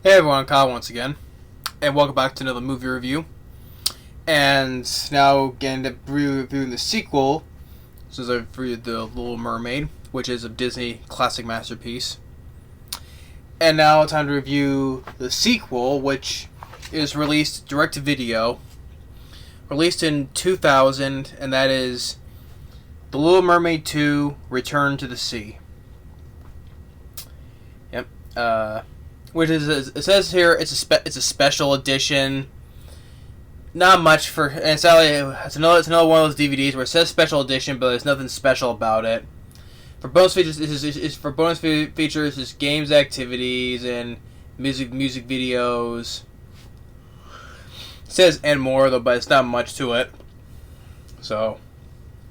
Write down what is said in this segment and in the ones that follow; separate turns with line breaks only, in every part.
Hey everyone, Kyle once again, and welcome back to another movie review. And now getting to reviewing the sequel, since I've reviewed The Little Mermaid, which is a Disney classic masterpiece. And now time to review the sequel, which is released direct to video, released in 2000, and that is The Little Mermaid II: Return to the Sea. Yep. Which is, it says here, it's a special edition. Not much for, and it's another one of those DVDs where it says special edition, but there's nothing special about it. For bonus features, is games, activities, and music videos. It says and more though, but it's not much to it. So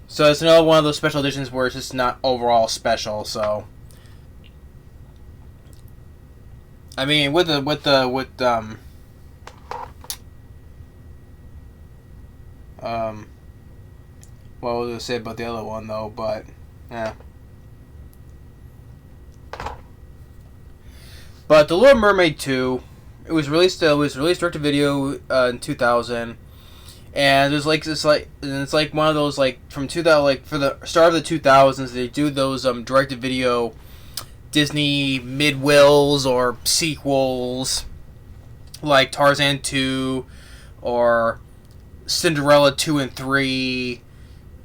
it's another one of those special editions where it's just not overall special. So. I mean, what was I say about the other one though? But yeah. But The Little Mermaid 2, it was released direct to video in 2000, and it's like one of those from 2000, like for the start of the 2000s they do those direct to video Disney mid-wills or sequels like Tarzan 2 or Cinderella 2 and 3,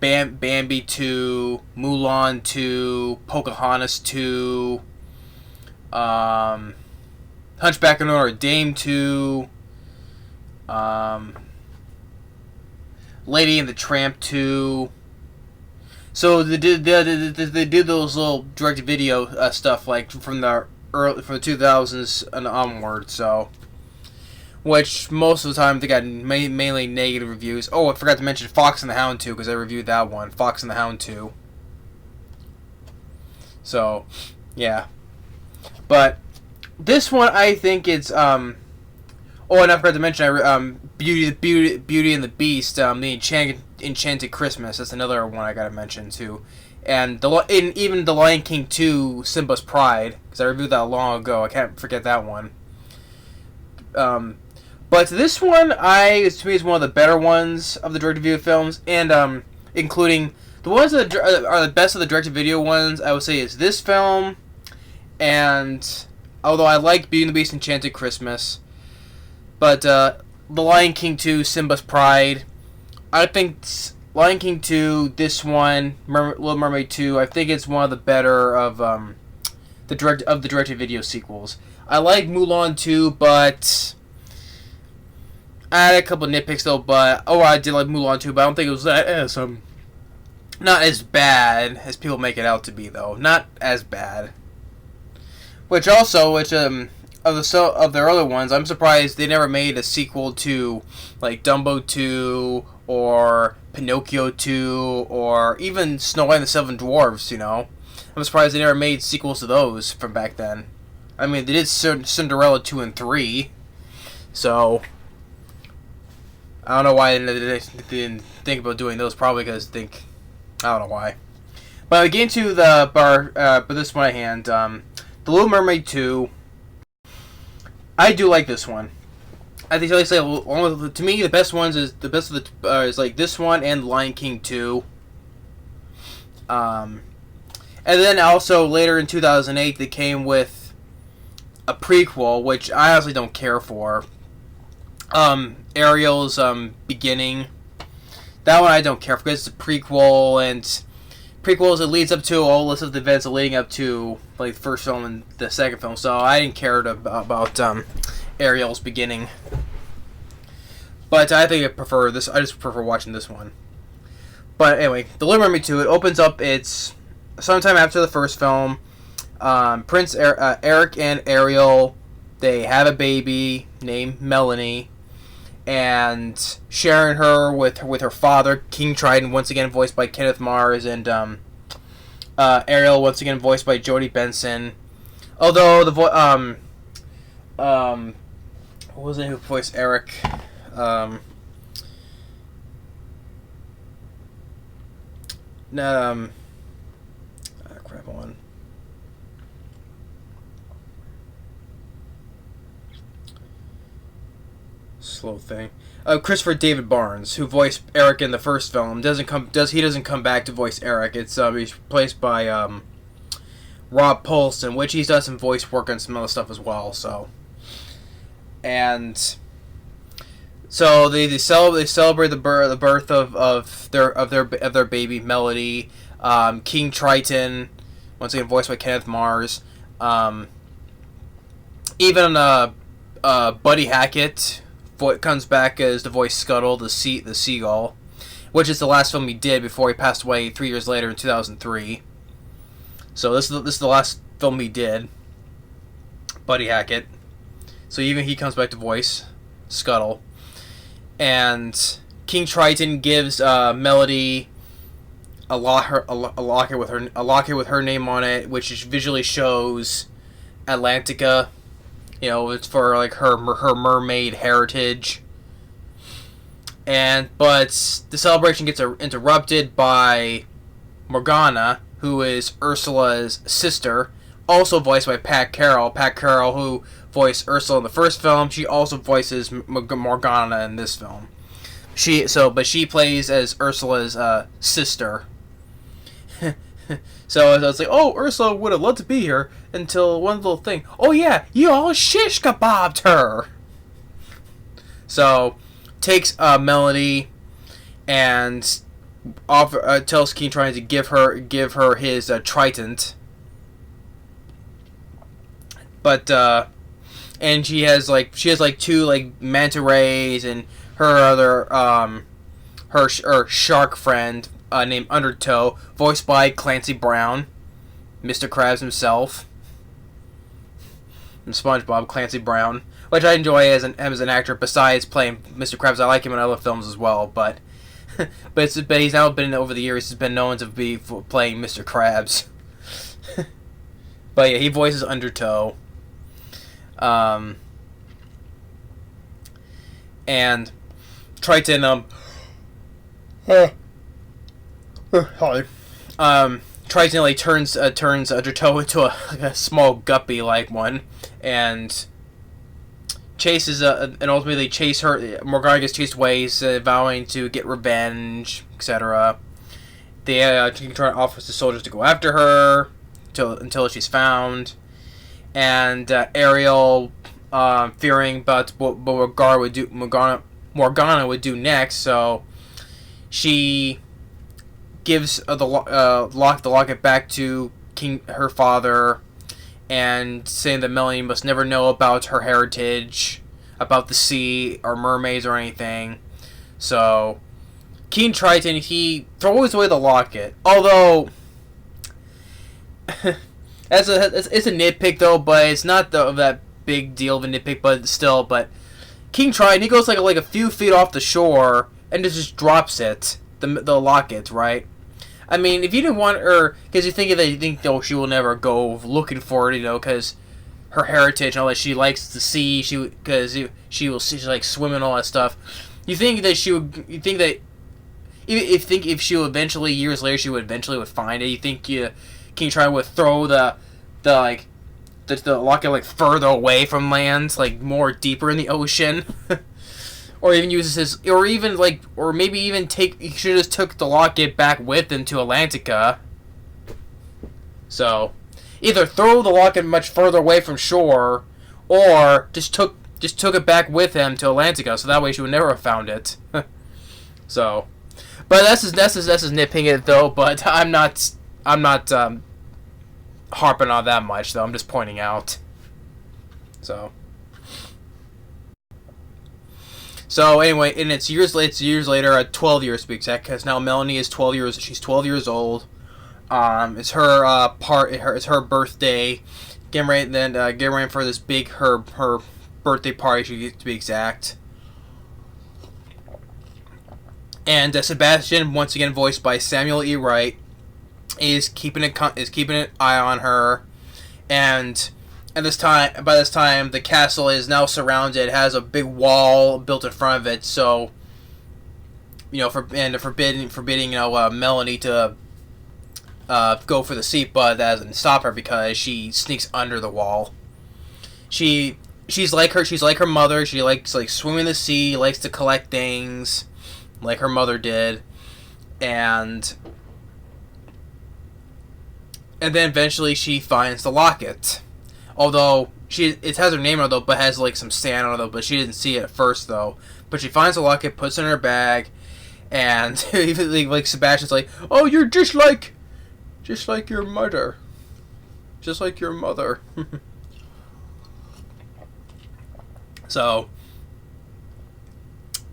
Bambi 2, Mulan 2, Pocahontas 2, Hunchback of Notre Dame 2, Lady and the Tramp 2. So they did those little direct-to-video stuff like from the 2000s and onward. So, which most of the time they got mainly negative reviews. Oh, I forgot to mention Fox and the Hound 2 because I reviewed that one. Fox and the Hound 2. So, yeah. But this one I think it's Oh, and I forgot to mention Beauty and the Beast, the Enchanted Christmas. That's another one I gotta mention too, and even The Lion King 2: Simba's Pride, because I reviewed that long ago. I can't forget that one. But this one, to me, is one of the better ones of the direct-to-video films, and including the ones that are the best of the direct-to-video ones. I would say is this film, and although I like Beauty and the Beast: Enchanted Christmas. But The Lion King 2: Simba's Pride, I think Lion King 2, this one, Little Mermaid 2, I think it's one of the better of the direct-to-video sequels. I like Mulan 2, but I had a couple nitpicks though. But I did like Mulan 2, but I don't think it was not as bad as people make it out to be though. Not as bad. Which of their other ones, I'm surprised they never made a sequel to like Dumbo 2 or Pinocchio 2 or even Snow White and the Seven Dwarfs. I'm surprised they never made sequels to those from back then. I mean, they did Cinderella 2 and 3, so I don't know why they didn't think about doing those. Probably because I don't know why. But getting to the but this one I hand, The Little Mermaid 2. I do like this one. I think, like I say, to me, the best ones is like this one and Lion King 2. And then also later in 2008, they came with a prequel, which I honestly don't care for. Ariel's beginning. That one I don't care for because it's a prequel, and prequels it leads up to all list of the events leading up to like the first film and the second film, so I didn't care about Ariel's beginning. But I think I prefer this. I just prefer watching this one. But anyway, The Little Mermaid 2. It opens up. It's sometime after the first film. Prince Eric and Ariel, they have a baby named Melanie, and sharing her with her father, King Triton, once again voiced by Kenneth Mars, and Ariel, once again voiced by Jodi Benson. Although what was it who voiced Eric? Crap on. slow thing. Christopher David Barnes, who voiced Eric in the first film, doesn't come back to voice Eric. It's he's replaced by Rob Paulsen, which he's done some voice work on some other stuff as well. So, and so they celebrate the birth of their baby Melody. King Triton, once again voiced by Kenneth Mars. Even Buddy Hackett comes back as the voice Scuttle, the seagull, which is the last film he did before he passed away 3 years later in 2003. So this is the last film he did, Buddy Hackett. So even he comes back to voice Scuttle, and King Triton gives Melody a locket with her name on it, which visually shows Atlantica. You know, it's for like her mermaid heritage. But the celebration gets interrupted by Morgana, who is Ursula's sister, also voiced by Pat Carroll. Pat Carroll, who voiced Ursula in the first film, she also voices Morgana in this film. But she plays as Ursula's sister. So I was like, oh, Ursula would have loved to be here, until one little thing. Oh yeah, you all shish kebabbed her. So takes Melody and tells King Triton to give her his trident. But and she has two like manta rays, and her other her shark friend named Undertow, voiced by Clancy Brown, Mr. Krabs himself. And SpongeBob, Clancy Brown, which I enjoy as an actor. Besides playing Mr. Krabs, I like him in other films as well. But he's now been, over the years, he's been known to be playing Mr. Krabs. But yeah, he voices Undertow. And Triton Triton like turns Undertow into a small guppy like one, and chases and ultimately chase her. Morgana gets chased away, vowing to get revenge, etc. King Triton offers the soldiers to go after her until she's found, and Ariel, fearing about what Morgana would do next, so she gives the locket back to her father, and saying that Melanie must never know about her heritage, about the sea or mermaids or anything. So King Triton, he throws away the locket, although it's a nitpick though, but it's not that big deal of a nitpick, but still. But King Triton, he goes like a few feet off the shore and just drops it, the locket, right? I mean, if you didn't want her, because you think she will never go looking for it, because her heritage and all that, she likes the sea, because she likes swimming and all that stuff. You think that if she would eventually, years later, she would eventually find it. You think King Triton would throw the locket like further away from land, like more deeper in the ocean. Or even uses his, or maybe even he should have just took the locket back with him to Atlantica. So, either throw the locket much further away from shore, or just took it back with him to Atlantica, so that way she would never have found it. So, but that's his nitpicking it though. But I'm not harping on that much though. I'm just pointing out. So anyway, and it's years later, 12 years to be exact, because now Melanie is 12 years. She's 12 years old. It's her it's her birthday. Getting ready for this big her birthday party, to be exact. And Sebastian, once again voiced by Samuel E. Wright, is keeping an eye on her, and by this time, the castle is now surrounded, has a big wall built in front of it, so, forbidding Melanie to go for the seat, but that doesn't stop her because she sneaks under the wall. She she's like her mother. She likes like swimming in the sea, likes to collect things, like her mother did, and then eventually she finds the locket. Although it has her name on it though, but has like some sand on it though. But she didn't see it at first though. But she finds the locket, puts it in her bag, and even like Sebastian's like, "Oh, you're just like your mother, just like your mother." So,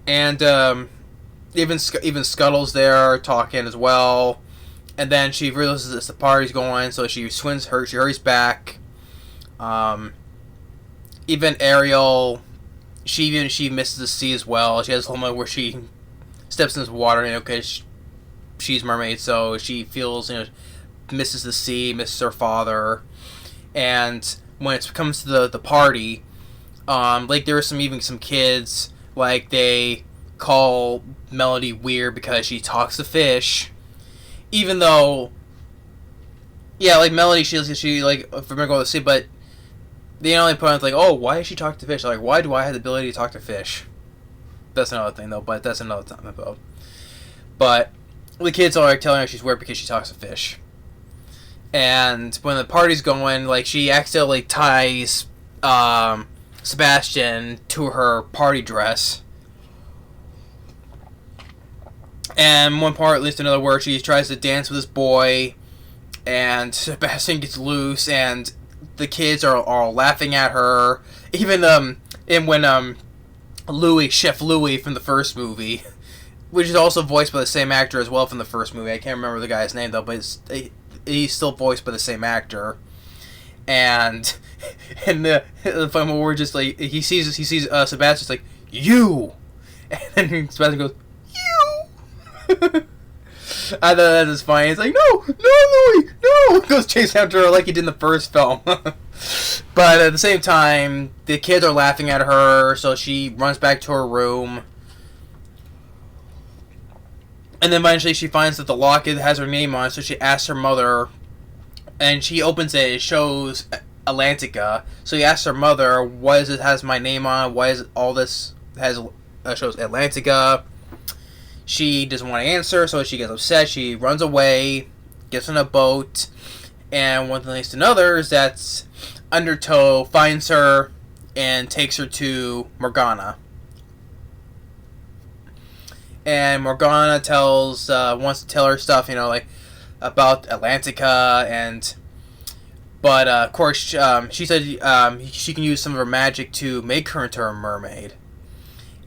and even Scuttle's there talking as well, and then she realizes that the party's going, so she hurries back. Even Ariel, she misses the sea as well. She has a moment where she steps into the water, because she's mermaid, so she feels, misses the sea, misses her father, and when it comes to the party. Like there were some kids, like they call Melody weird because she talks to fish, even though, yeah, like Melody, she like for going to sea, but they only put on like, oh, why does she talk to fish? Like, why do I have the ability to talk to fish? That's another thing though, but that's another time about. But the kids are telling her she's weird because she talks to fish, and when the party's going, like she accidentally ties Sebastian to her party dress, and one part leads to another where she tries to dance with this boy, and Sebastian gets loose, and the kids are all laughing at her. Even and when Chef Louis from the first movie, which is also voiced by the same actor as well from the first movie. I can't remember the guy's name though, but he's still voiced by the same actor. And the fun moment where just like he sees Sebastian's like, you, and then Sebastian goes, you. I thought that was funny. It's like, no, Louis, no. Goes chasing after her like he did in the first film. But at the same time, the kids are laughing at her, so she runs back to her room. And then eventually she finds that the locket has her name on it, so she asks her mother, and she opens it, it shows Atlantica. So he asks her mother, why is it has my name on it? Why is it all this shows Atlantica? She doesn't want to answer, so she gets upset. She runs away, gets on a boat, and one thing leads to another is that Undertow finds her and takes her to Morgana. And Morgana wants to tell her stuff, like about Atlantica, but of course she said she can use some of her magic to make her into a mermaid.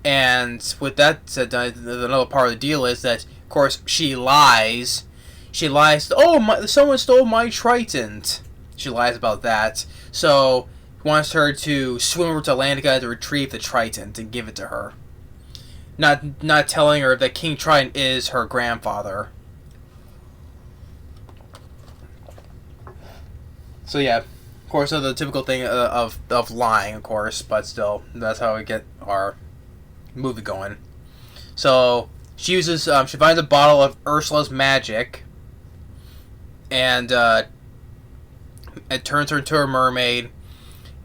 And with that said, another part of the deal is that, of course, she lies. She lies. Oh, someone stole my trident. She lies about that. So he wants her to swim over to Atlantica to retrieve the trident and give it to her. Not telling her that King Trident is her grandfather. So yeah, of course, the typical thing of lying, of course, but still, that's how we get our movie going. So she uses she finds a bottle of Ursula's magic, and it turns her into a mermaid,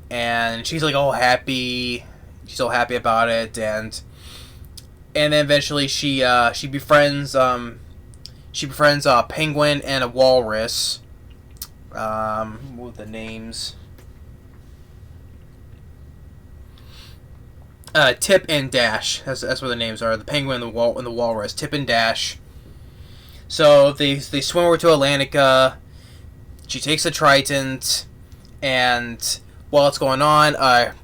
and she's like all happy. She's all happy about it, and then eventually she befriends a penguin and a walrus. What were the names? Tip and Dash. That's what the names are. The penguin and the walrus. Tip and Dash. So they swim over to Atlantica. She takes the trident, and while it's going on,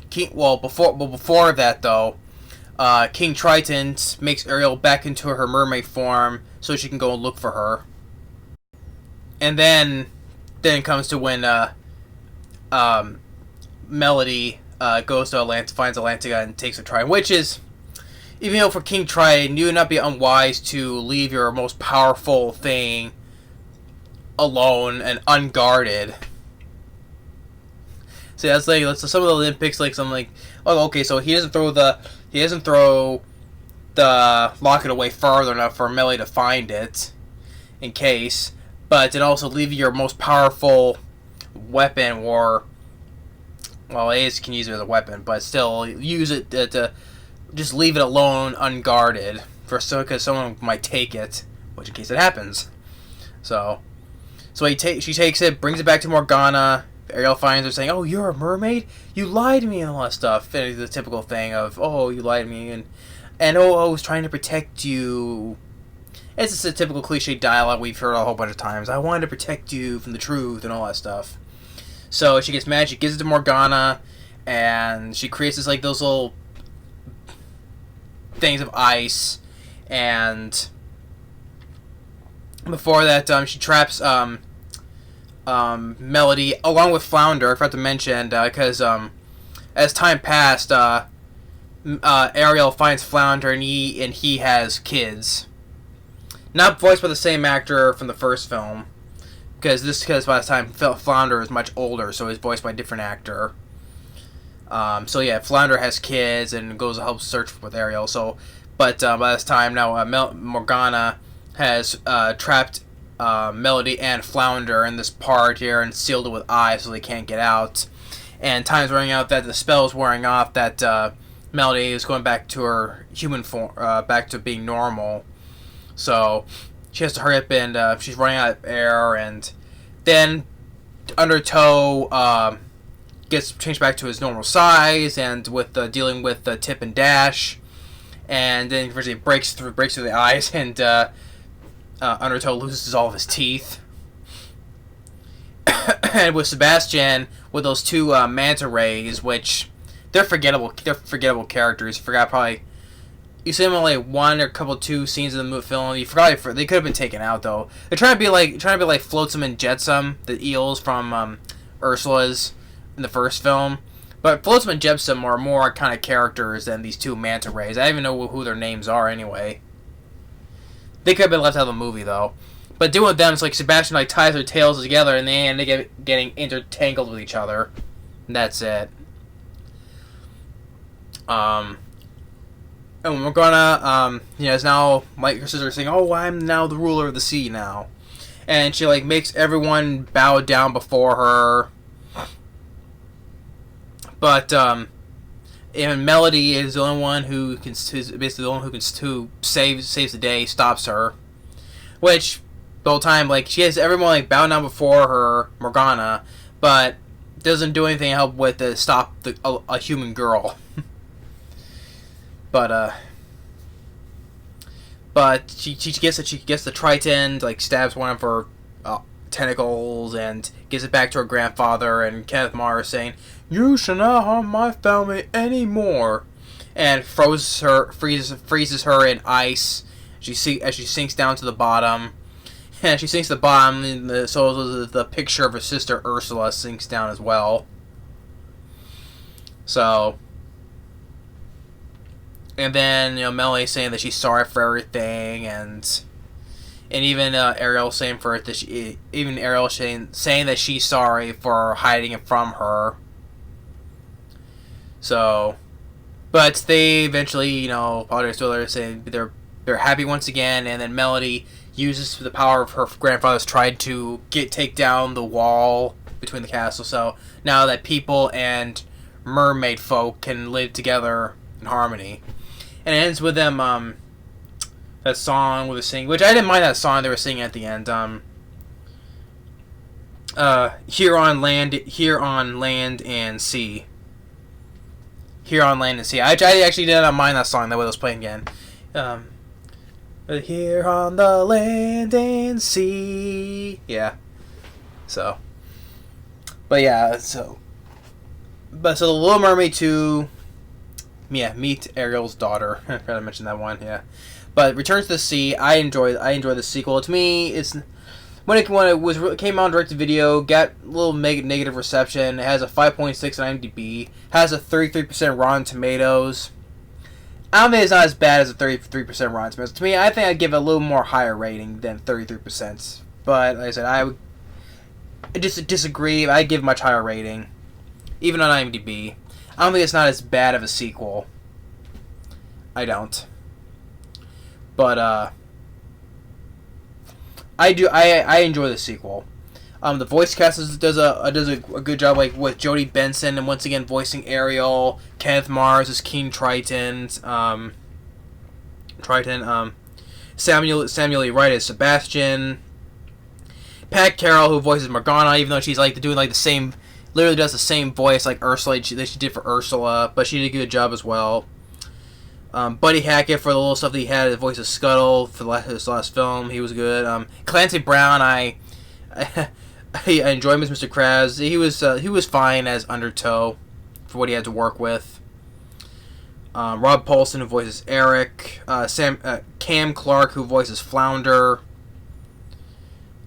before that though, King Trident makes Ariel back into her mermaid form so she can go and look for her. And then it comes to when Melody goes to finds Atlantica and takes her trident, which is, even though for King Trident, you would not be unwise to leave your most powerful thing alone and unguarded. So that's some of the Olympics, like something like, oh, okay, so he doesn't throw the locket away farther enough for Melody to find it, in case, but then also leave your most powerful weapon or Well, Ace can use it as a weapon, but still use it to just leave it alone unguarded because someone might take it, which in case it happens. So she takes it, brings it back to Morgana. Ariel finds her saying, "Oh, you're a mermaid? You lied to me," and all that stuff. And it's the typical thing of, "Oh, you lied to me," and "Oh, I was trying to protect you." It's just a typical cliche dialogue we've heard a whole bunch of times. I wanted to protect you from the truth and all that stuff. So she gets mad. She gives it to Morgana, and she creates this those little things of ice. And before that, she traps Melody along with Flounder. I forgot to mention because as time passed, Ariel finds Flounder and he has kids. Not voiced by the same actor from the first film, because by the time Flounder is much older, so he's voiced by a different actor. So yeah, Flounder has kids and goes to help search with Ariel. So, but by this time now, Morgana has trapped Melody and Flounder in this part here and sealed it with ice so they can't get out. And time's running out that the spell's wearing off. That Melody is going back to her human form, back to being normal. So she has to hurry up and she's running out of air, and then Undertow gets changed back to his normal size, and with dealing with Tip and Dash, and then eventually breaks through the ice, and Undertow loses all of his teeth. And with Sebastian, with those two manta rays, which they're forgettable characters. You forgot probably. You see them in like one or two scenes of the film. You forgot they could have been taken out though. They're trying to be like Flotsam and Jetsam, the eels from Ursula's in the first film. But Flotsam and Jetsam are more kind of characters than these two manta rays. I don't even know who their names are anyway. They could have been left out of the movie though. But doing with them, it's like Sebastian ties their tails together and they end up getting intertangled with each other. And that's it. And we're gonna, is now, like her sister saying, "Oh, I'm now the ruler of the sea now." And she, makes everyone bow down before her. But, and Melody is the only one who's basically the one who saves the day, stops her. Which, the whole time, she has everyone, bow down before her, Morgana, but doesn't do anything to help with stop a human girl. But she gets the Triton, stabs one of her tentacles and gives it back to her grandfather, and Kenneth Mars saying, "You shall not harm my family anymore," and freezes her in ice. As she sinks down to the bottom, and she sinks to the bottom, and so the picture of her sister Ursula sinks down as well. So. And then, Melody saying that she's sorry for everything, and even Ariel saying saying that she's sorry for hiding it from her. So, but they eventually, apologize to her, saying they're happy once again, and then Melody uses the power of her grandfather's tried to take down the wall between the castle. So now that people and mermaid folk can live together in harmony. And it ends with them, that song with the singing, which I didn't mind that song they were singing at the end. Here on land and sea. Here on land and sea. I actually did not mind that song the way it was playing again. Here on the land and sea. Yeah. So. But yeah, so the Little Mermaid 2. Yeah, meet Ariel's daughter. I forgot to mention that one. Yeah, but Returns to the Sea. I enjoy the sequel. To me, it's when it came out direct to video, got a little negative reception. It has a 5.6 on IMDb. Has a 33% Rotten Tomatoes. I don't think it's not as bad as a 33% Rotten Tomatoes. To me, I think I'd give it a little more higher rating than 33%. But like I said, I would just disagree. I'd give much higher rating, even on IMDb. I don't think it's not as bad of a sequel. I don't. But I enjoy the sequel. The voice cast does a good job, like with Jodi Benson and once again voicing Ariel. Kenneth Mars is King Triton. Samuel E. Wright is Sebastian. Pat Carroll, who voices Morgana, even though she's like doing like the same, literally does the same voice like Ursula that she did for Ursula, but she did a good job as well. Buddy Hackett for the little stuff that he had, the voice of Scuttle for his last film, he was good. Clancy Brown, I enjoyed him as Mr. Krabs. He was fine as Undertow for what he had to work with. Rob Paulsen, who voices Eric. Cam Clarke, who voices Flounder.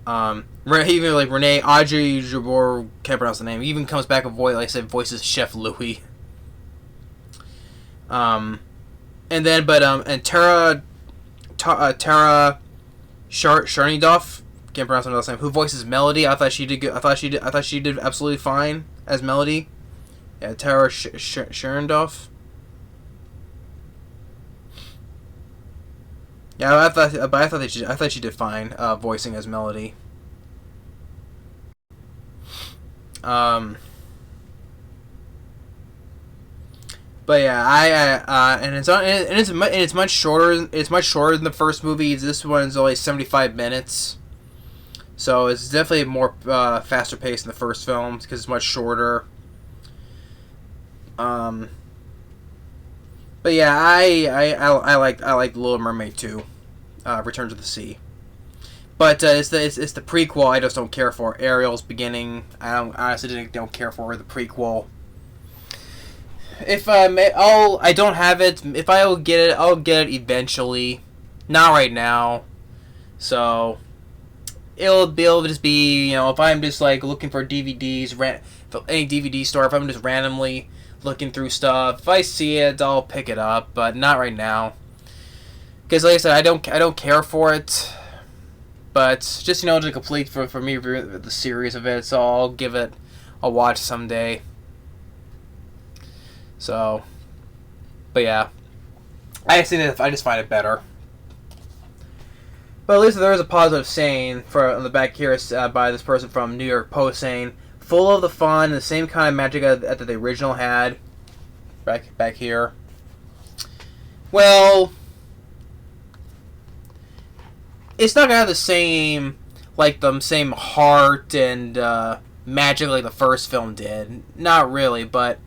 Even like Renee Audrey Jabor, can't pronounce the name. He even comes back and like I said, voices Chef Louis. And Tara Charendoff, can't pronounce her last name, who voices Melody. I thought she did good. I thought she did absolutely fine as Melody. Yeah, Tara Charendoff. Yeah, I thought she did fine voicing as Melody. But yeah, it's much shorter. It's much shorter than the first movie. This one's only 75 minutes, so it's definitely more faster paced than the first film because it's much shorter. But yeah, I like Little Mermaid 2, Return to the Sea. But it's the prequel I just don't care for. Ariel's beginning, I honestly don't care for the prequel. If I don't have it. If I'll get it eventually. Not right now. So it'll just be, if I'm just like looking for DVDs, any DVD store, if I'm just randomly looking through stuff, if I see it, I'll pick it up, but not right now. Because like I said, I don't care for it. But just to complete for me the series of it, so I'll give it a watch someday. So, but yeah, I just find it better. But at least there is a positive saying on the back here by this person from New York Post saying, full of the fun, the same kind of magic that the original had. Back here. Well, it's not gonna have the same heart and magic like the first film did. Not really, but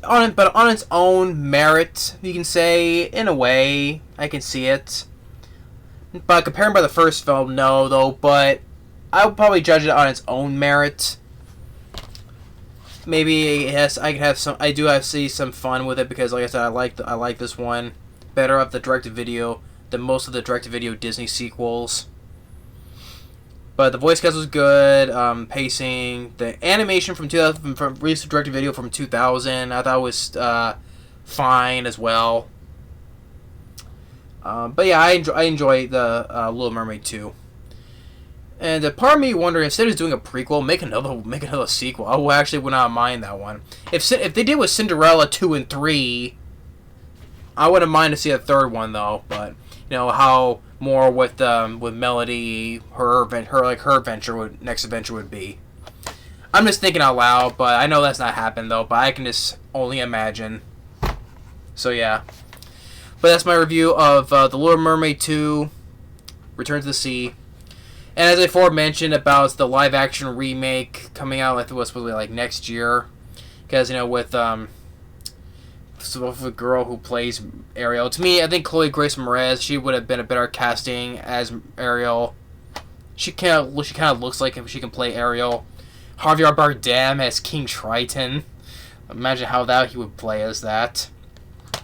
on its own merit, you can say, in a way, I can see it. But comparing by the first film, no, though. But I would probably judge it on its own merit. Maybe yes, I can have some. I do see some fun with it because, like I said, I like this one better of the direct-to-video than most of the direct-to-video Disney sequels. But the voice cast was good. Pacing, the animation from released direct-to-video from 2000, I thought was fine as well. But yeah, I enjoy the Little Mermaid 2. And part of me wondering, instead of doing a prequel, make another sequel. I actually would not mind that one. If they did with Cinderella 2 and 3, I wouldn't mind to see a third one though. But how more with Melody, her next adventure would be. I'm just thinking out loud, but I know that's not happened though. But I can just only imagine. So yeah. But that's my review of The Little Mermaid 2, Return to the Sea. And as I before mentioned about the live-action remake coming out, I think it was supposed to be like next year. Because, with the girl who plays Ariel. To me, I think Chloe Grace Moretz, she would have been a better casting as Ariel. She kind of looks like if she can play Ariel. Javier Bardem as King Triton. Imagine how he would play as that.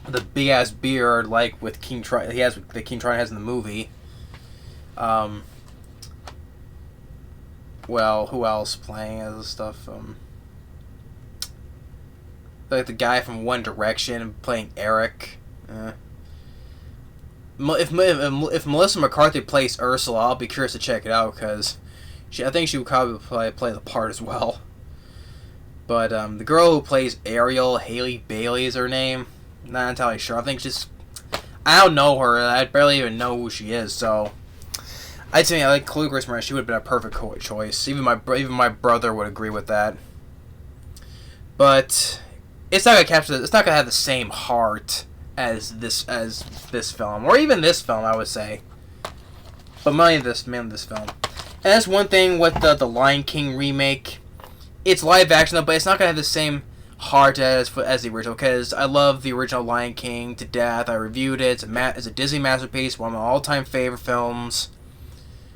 The big ass beard, like with King Triton, that King Triton has in the movie. Well, who else playing as stuff? Like the guy from One Direction playing Eric. If Melissa McCarthy plays Ursula, I'll be curious to check it out because I think she would probably play the part as well. But the girl who plays Ariel, Haley Bailey is her name. Not entirely sure. I think I don't know her. I barely even know who she is. So I'd say I like Chloe Grace Moretz. She would have been a perfect choice. Even my brother would agree with that. But it's not gonna capture. It's not gonna have the same heart as this film, or even this film, I would say. But mainly this film. And that's one thing with the Lion King remake. It's live action though, but it's not gonna have the same heart as the original. Because I love the original Lion King to death. I reviewed it. It's a Disney masterpiece, one of my all-time favorite films.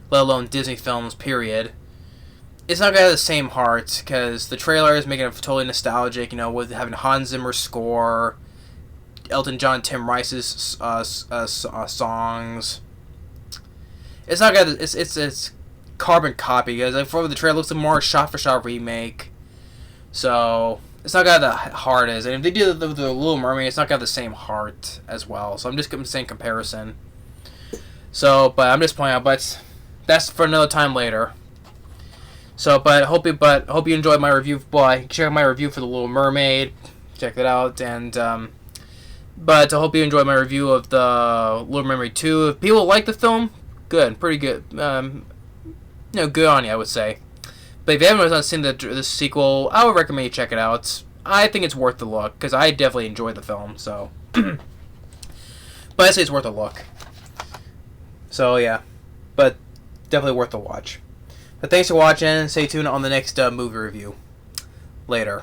Let alone Disney films, period. It's not gonna have the same heart because the trailer is making it totally nostalgic. You know, with having Hans Zimmer's score, Elton John, Tim Rice's songs. It's not gonna. It's carbon copy because for the trailer looks like more shot-for-shot remake. So it's not gonna have the heart as, and if they do the Little Mermaid, it's not gonna have the same heart as well. So I'm just saying comparison. So, but I'm just pointing out, but that's for another time later. So, but hope you enjoyed my review. Boy, check out my review for the Little Mermaid. Check it out, and but I hope you enjoyed my review of the Little Mermaid 2. If people like the film, good, pretty good. Good on you, I would say. But if you haven't seen the sequel, I would recommend you check it out. I think it's worth the look because I definitely enjoyed the film. So, but I say it's worth a look. So yeah, but definitely worth the watch. But thanks for watching. Stay tuned on the next movie review. Later.